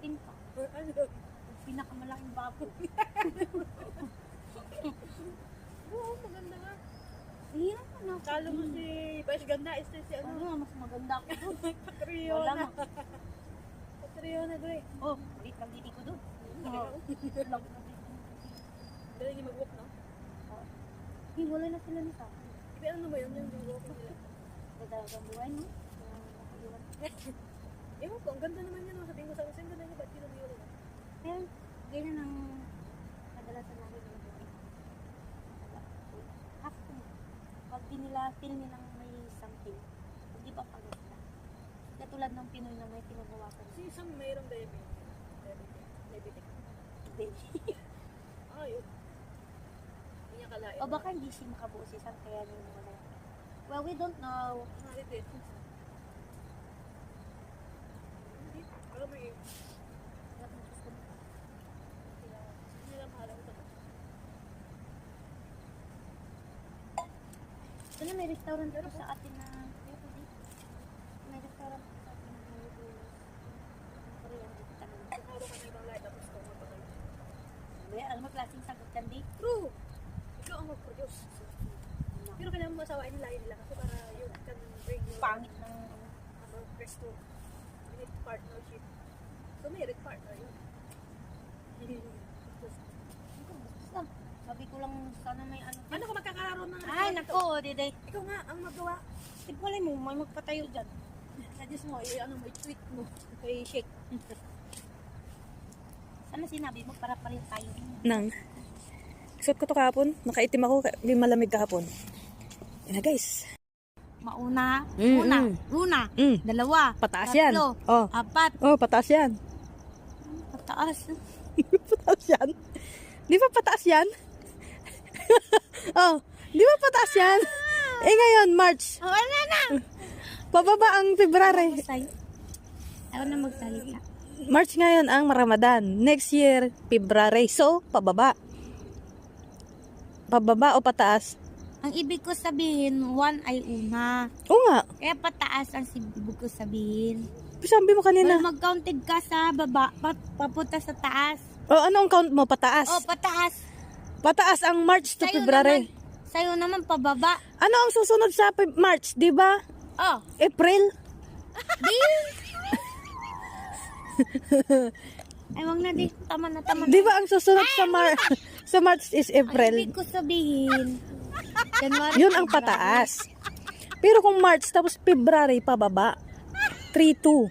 14 pa. Ano? Pinakamalaking baboy. Oo, maganda nga. Hirap na. Kala mo si Vice Ganda, si ano? Ano, mas maganda ako doon. Wala Catriona. na. Catriona, Dre. Oh, ulit ang diti ko doon. Lang. Galing yung mag-walk, no? Wala na sila nito. Ibi, ano ba yun yung walk nila? Madalagang buhay, no? Ewan ko, ang ganda naman yan. Sabihin ko sa akin, ang ganda niya, ba't pinag-iwala na? Kaya, ganyan ang kadalasan namin ng buhay. Ako, pag di nila feel nilang may something, hindi pa paganda. Katulad ng Pinoy na may pinagawa ka. Si isang mayroong diabetes. Diabetic. Ah, yun. Hindi niya kalain. O baka hindi siya makabuo si Sam, kaya nyo wala. Well, we don't know. Hindi. Alam mo yun. Hindi nila mahalang ito. Ano, may restaurant dito sa atin na may restaurant dito sa atin na Korean dito talaga. Siguro ka na ibang light tapos ito mapatay. May alam mo klaseng sagot yan di? True! Ikaw ang mag-produce. Pero kailangan mo masawain yung lahi nila kasi para you can bring your Pangit ng resto. You need partnership. So, merit partner yun. basta. Sabi ko lang sana may ano. Ano ka magkakaroon ng Ay, nako, diday. Ikaw nga ang magawa. Tipulay mo, may magpatayo dyan. Suggest mo, ano mo, i-tweet mo. Kay Shake. Sana sinabi mo para pareho tayo. Nang. Suot ko to kahapon. Nakaitim ako. Hindi malamig kahapon. Yan na guys. Mauna, Mm, una, Mm. dalawa, Pataas yan. tatlo, Oh. apat, Oh, pataas yan. pataas. Pataas yan. Di ba pataas yan? Oh, di ba pataas yan? Eh ngayon, March. Oh, ano na? Pababa ang February. Ayaw na magsalita. March ngayon ang Ramadan. Next year, February. So, pababa. Pababa o pataas? Ang ibig ko sabihin, one ay una. Oo nga. Kaya pataas ang ibig ko sabihin. Sabi mo kanina. Well, mag-counted ka sa baba, papunta sa taas. Oh, ano ang count mo? Pataas. Oh, pataas. Pataas ang March to February. Sa'yo naman pababa. Ano ang susunod sa March, di ba? Oh, April. di. Ay, wag na di. Tama na, tama na. Di ba ang susunod sa sa March is Ang April? ibig ko sabihin, January, Yun ang pataas. Pero kung March tapos February pababa, 3-2.